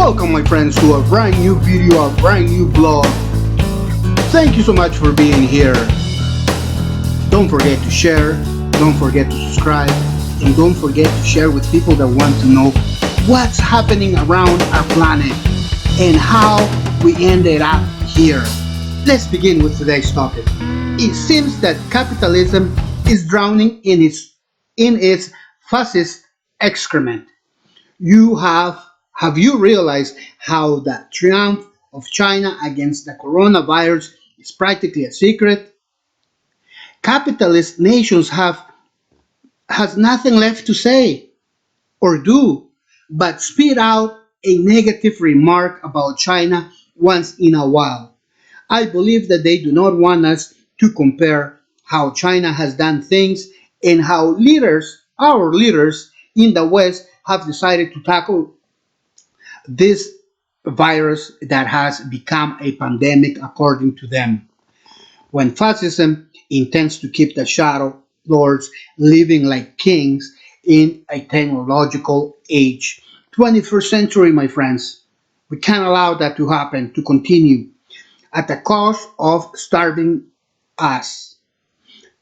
Welcome, my friends, to a brand new video, a brand new blog. Thank you so much for being here. Don't forget to share, don't forget to subscribe, and don't forget to share with people that want to know what's happening around our planet and how we ended up here. Let's begin with today's topic. It seems that capitalism is drowning in its fascist excrement. You have you realized how the triumph of China against the coronavirus is practically a secret? Capitalist nations have has nothing left to say or do but spit out a negative remark about China once in a while. I believe that they do not want us to compare how China has done things and how our leaders in the West have decided to tackle this virus that has become a pandemic according to them. When fascism intends to keep the shadow lords living like kings in a technological age. 21st century, my friends. We can't allow that to happen, to continue, at the cost of starving us.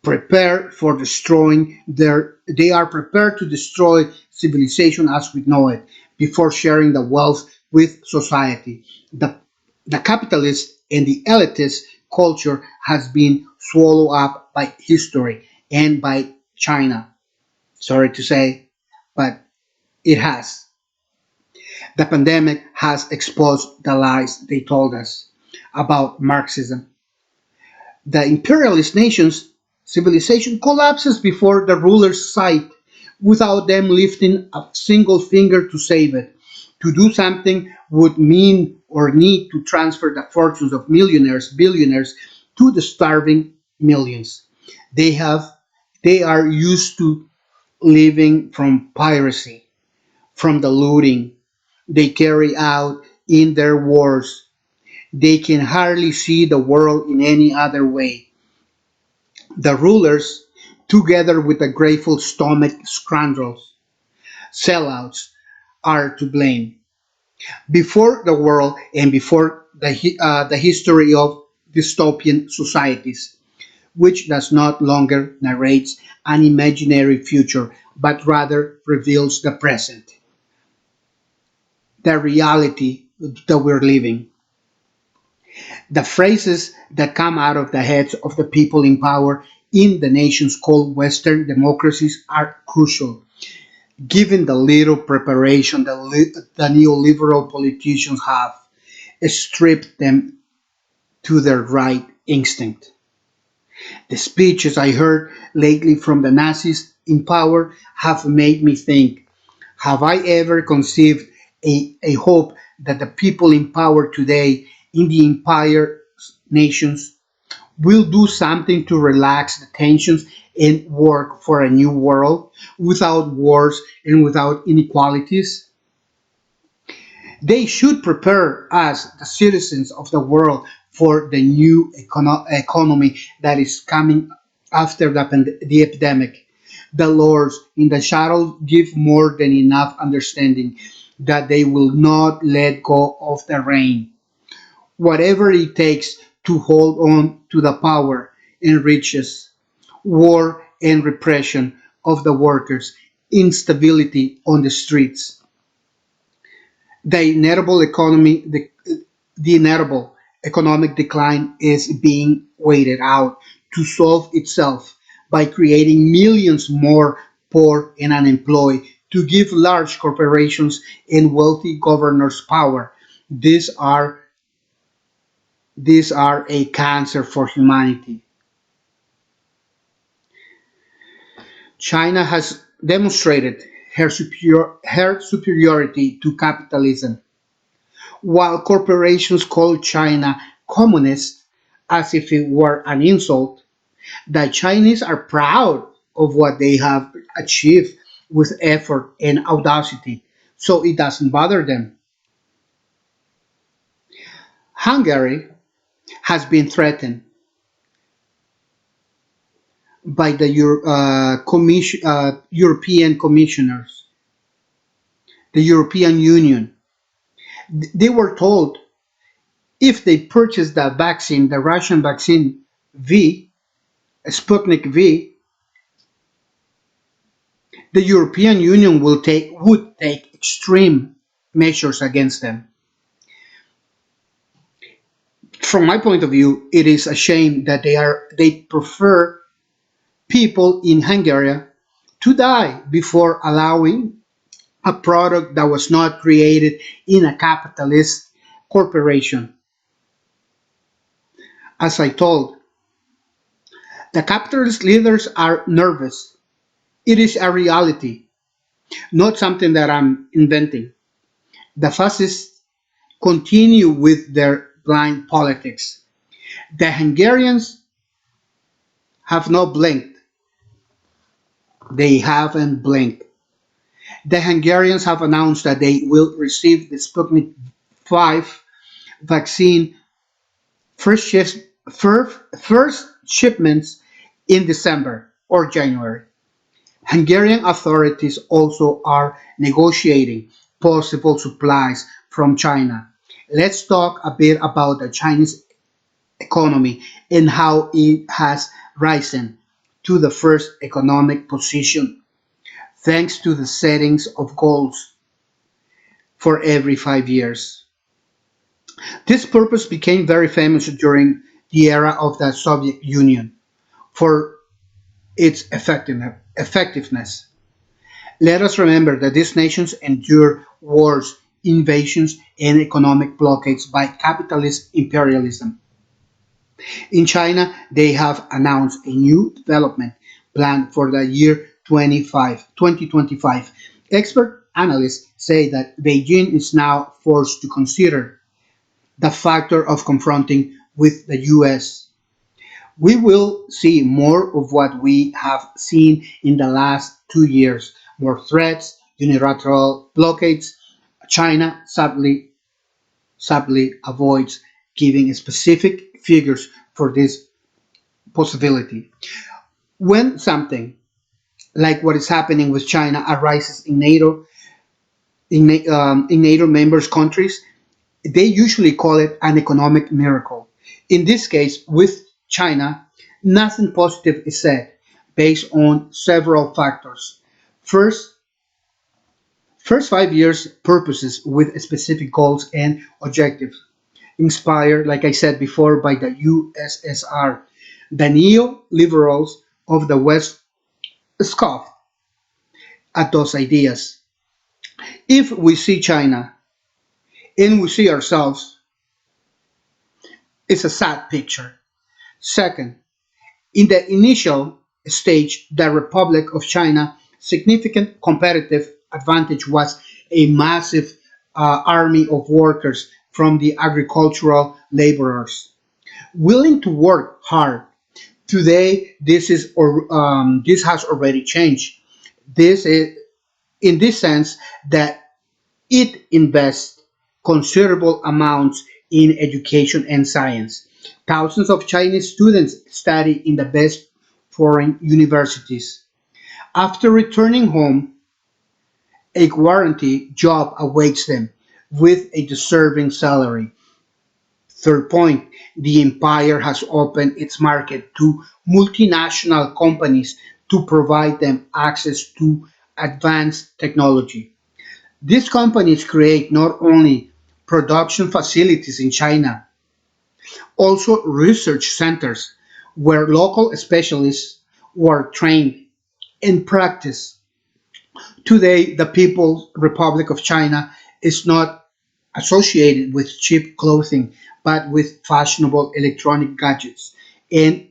Prepare for destroying they are prepared to destroy civilization as we know it before sharing the wealth with society. The capitalist and the elitist culture has been swallowed up by history and by China. Sorry to say, but it has. The pandemic has exposed the lies they told us about Marxism. The imperialist nations' civilization collapses before the ruler's sight without them lifting a single finger to save it. To do something would mean or need to transfer the fortunes of millionaires, billionaires to the starving millions. They have they are used to living from piracy, from the looting they carry out in their wars. They can hardly see the world in any other way. The rulers, together with the grateful stomach scoundrels, sellouts, are to blame. Before the world and before the history of dystopian societies, which does not longer narrates an imaginary future, but rather reveals the present, the reality that we're living. The phrases that come out of the heads of the people in power in the nations called Western democracies are crucial, given the little preparation the neoliberal politicians have stripped them to their right instinct. The speeches I heard lately from the Nazis in power have made me think, have I ever conceived a hope that the people in power today in the empire nations will do something to relax the tensions and work for a new world without wars and without inequalities? They should prepare us, the citizens of the world, for the new economy that is coming after the epidemic. The lords in the shadows give more than enough understanding that they will not let go of the reign, whatever it takes to hold on to the power and riches, war and repression of the workers, instability on the streets. The inevitable the inevitable economic decline is being waited out to solve itself by creating millions more poor and unemployed to give large corporations and wealthy governors power. These are these are a cancer for humanity. China has demonstrated her superiority to capitalism. While corporations call China communist as if it were an insult, the Chinese are proud of what they have achieved with effort and audacity, so it doesn't bother them. Hungary has been threatened by the European commissioners, the European Union. They were told if they purchased the vaccine, the Russian vaccine V, Sputnik V, the European Union would take extreme measures against them. From my point of view, it is a shame that they prefer people in Hungary to die before allowing a product that was not created in a capitalist corporation. As I told, the capitalist leaders are nervous. It is a reality, not something that I'm inventing. The fascists continue with their blind politics. The Hungarians have not blinked. They haven't blinked. The Hungarians have announced that they will receive the Sputnik 5 vaccine first, first shipments in December or January. Hungarian authorities also are negotiating possible supplies from China. Let's talk a bit about the Chinese economy and how it has risen to the first economic position thanks to the settings of goals for every 5 years. This purpose became very famous during the era of the Soviet Union for its effectiveness. Let us remember that these nations endured wars, invasions, and economic blockades by capitalist imperialism. In China, they have announced a new development plan for the year 2025. Expert analysts say that Beijing is now forced to consider the factor of confronting with the US. We will see more of what we have seen in the last 2 years, more threats, unilateral blockades. China sadly avoids giving specific figures for this possibility. When something like what is happening with China arises in in NATO members countries, they usually call it an economic miracle. In this case, with China, nothing positive is said based on several factors. First, first 5 years purposes with specific goals and objectives, inspired, like I said before, by the USSR. The neoliberals of the West scoff at those ideas. If we see China and we see ourselves, it's a sad picture. Second, in the initial stage, the Republic of China significant competitive advantage was a massive army of workers from the agricultural laborers willing to work hard. Today, this has already changed. This is in this sense that it invests considerable amounts in education and science. Thousands of Chinese students study in the best foreign universities. After returning home, a guaranteed job awaits them with a deserving salary. Third point, the empire has opened its market to multinational companies to provide them access to advanced technology. These companies create not only production facilities in China, also research centers where local specialists were trained and practiced. Today, the People's Republic of China is not associated with cheap clothing, but with fashionable electronic gadgets and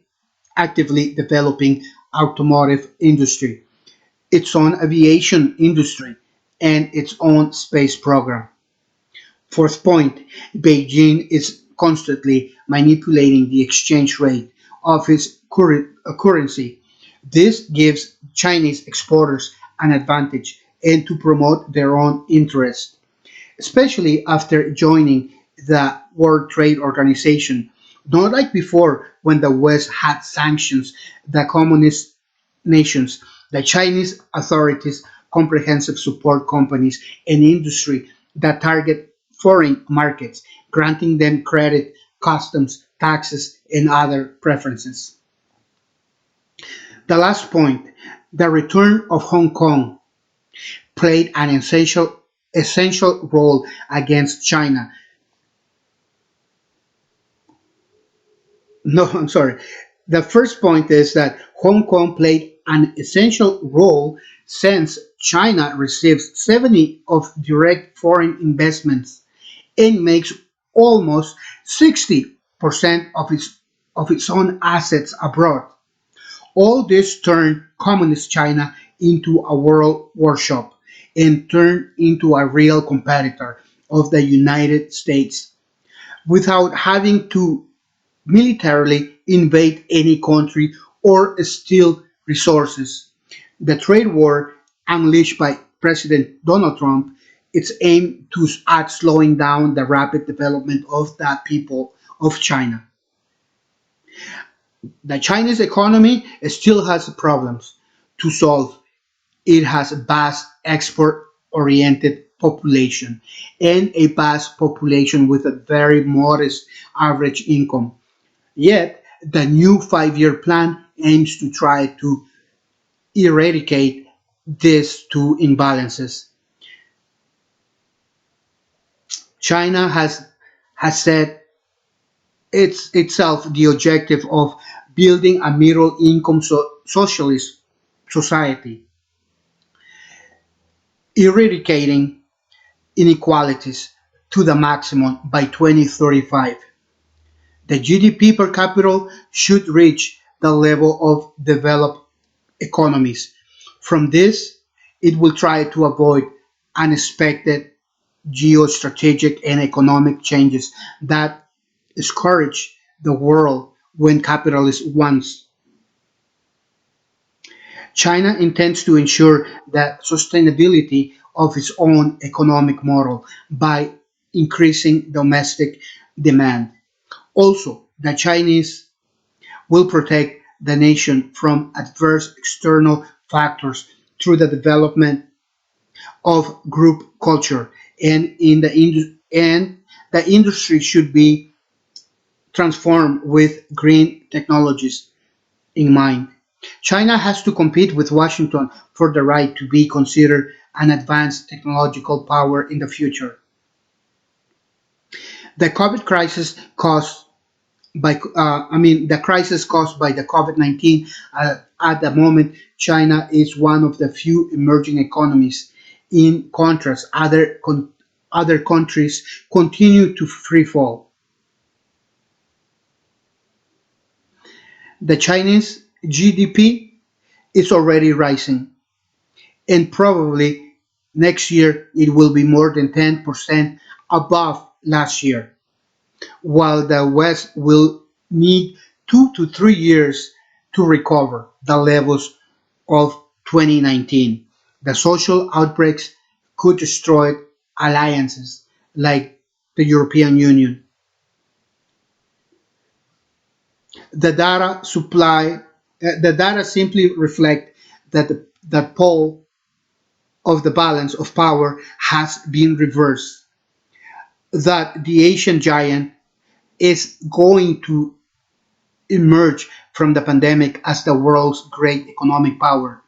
actively developing automotive industry, its own aviation industry, and its own space program. Fourth point, Beijing is constantly manipulating the exchange rate of its currency. This gives Chinese exporters an advantage and to promote their own interests, especially after joining the World Trade Organization. Not like before when the West had sanctions the communist nations, the Chinese authorities comprehensive support companies and industry that target foreign markets, granting them credit, customs, taxes, and other preferences. The last point, the return of Hong Kong played an essential role against China. No, I'm sorry. The first point is that Hong Kong played an essential role since China receives 70 of direct foreign investments and makes almost 60% of its own assets abroad. All this turned communist China into a world warship and turned into a real competitor of the United States without having to militarily invade any country or steal resources. The trade war unleashed by President Donald Trump its aim to at slowing down the rapid development of the people of China. The Chinese economy still has problems to solve. It has a vast export oriented population and a vast population with a very modest average income. Yet, the new 5-year plan aims to try to eradicate these two imbalances. China has set itself the objective of building a middle income socialist society, eradicating inequalities to the maximum by 2035. The GDP per capita should reach the level of developed economies. From this, it will try to avoid unexpected geostrategic and economic changes that scourge the world when capitalist wants. China intends to ensure the sustainability of its own economic model by increasing domestic demand. Also, the Chinese will protect the nation from adverse external factors through the development of group culture and the industry should be transformed with green technologies in mind. China has to compete with Washington for the right to be considered an advanced technological power in the future. The COVID crisis caused the crisis caused by the COVID-19 at the moment, China is one of the few emerging economies. In contrast, other countries continue to free fall. The Chinese GDP is already rising, and probably next year it will be more than 10% above last year, while the West will need 2 to 3 years to recover the levels of 2019. The social outbreaks could destroy alliances like the European Union. The data simply reflect that the pole of the balance of power has been reversed. That the Asian giant is going to emerge from the pandemic as the world's great economic power.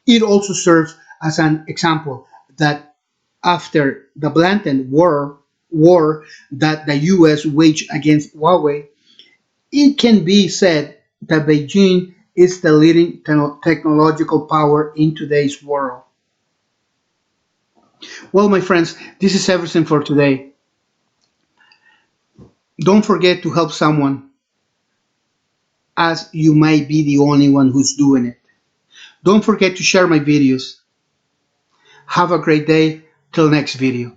It also serves as an example that after the blatant war that the US waged against Huawei, it can be said that Beijing is the leading technological power in today's world. Well, my friends, this is everything for today. Don't forget to help someone, as you might be the only one who's doing it. Don't forget to share my videos. Have a great day. Till next video.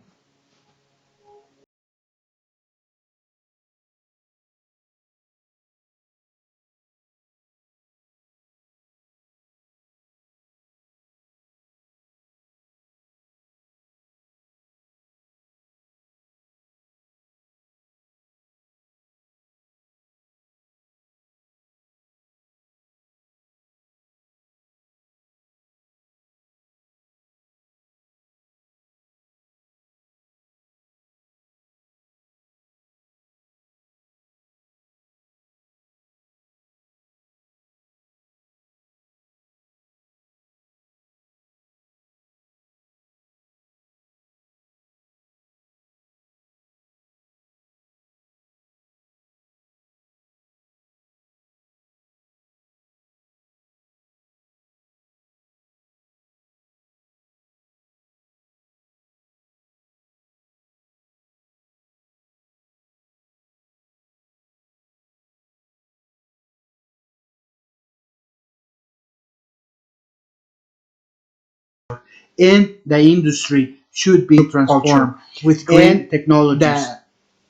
and the industry should be transformed with green technologies.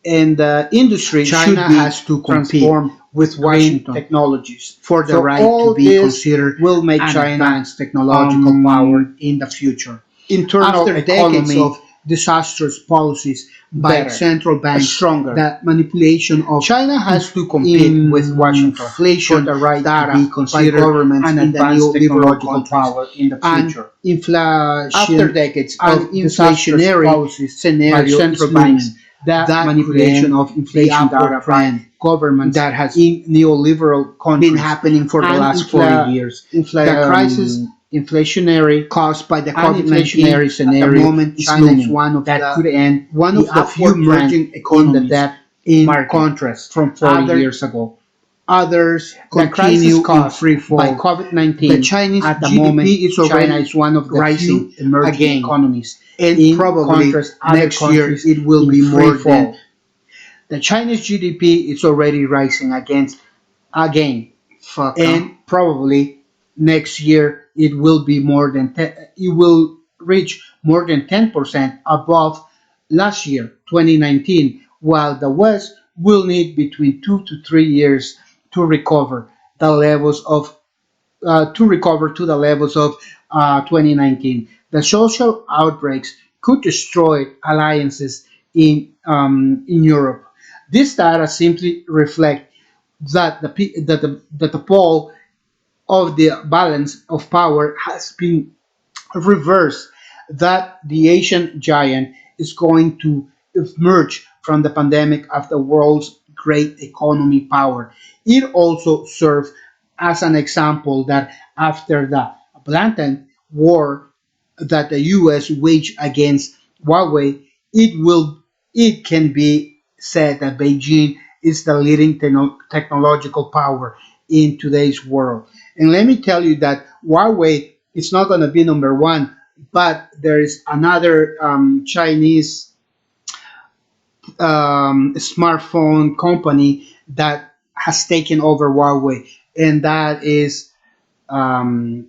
The industry China should be has to compete with Washington technologies for the right to be considered will make China advanced technological power in the future. Internal after decades of disastrous policies by central banks, stronger. The manipulation of China has to compete with Washington inflation for the right data to be considered by governments and advanced technological power in the future. Inflation after decades of inflationary policies scenario by central banks that manipulation of inflation data by governments that has in neoliberal countries been happening for the last 40 years. The crisis inflationary caused by the COVID-19 scenario at the moment China is one of that could end one of the few emerging economies in contrast from 40 years ago. Others continue in free fall. By COVID-19, the Chinese at the GDP moment, is already China is one of the rising emerging economies. And in probably next year it will be more than the Chinese GDP is already rising again. And probably next year it will be more than it will reach more than 10% above last year 2019, while the West will need between 2 to 3 years to recover the levels of to recover to the levels of 2019. The social outbreaks could destroy alliances in Europe. This data simply reflect that the pole of the balance of power has been reversed, that the Asian giant is going to emerge from the pandemic as the world's great economy power. It also serves as an example that after the blatant war that the US waged against Huawei, it can be said that Beijing is the leading technological power in today's world. And let me tell you that Huawei is not going to be number one, but there is another Chinese smartphone company that has taken over Huawei, and that is um,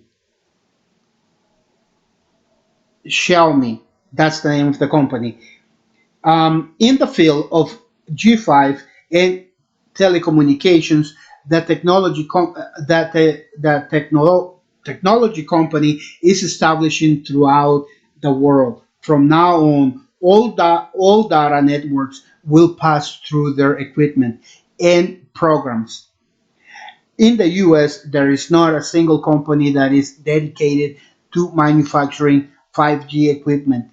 Xiaomi. That's the name of the company. In the field of G5 and telecommunications, the technology company is establishing throughout the world. From now on, all data networks will pass through their equipment and programs. In the US, there is not a single company that is dedicated to manufacturing 5G equipment.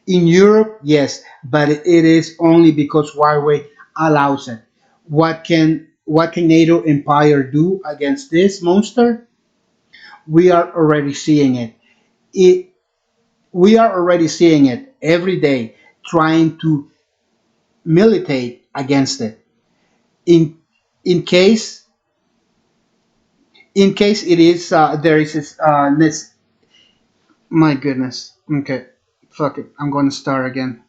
In Europe, yes, but it is only because Huawei allows it. What can NATO Empire do against this monster? We are already seeing it. it we are already seeing it every day, trying to militate against it. In in case in case it is there is this, my goodness. Okay, fuck it. I'm going to start again.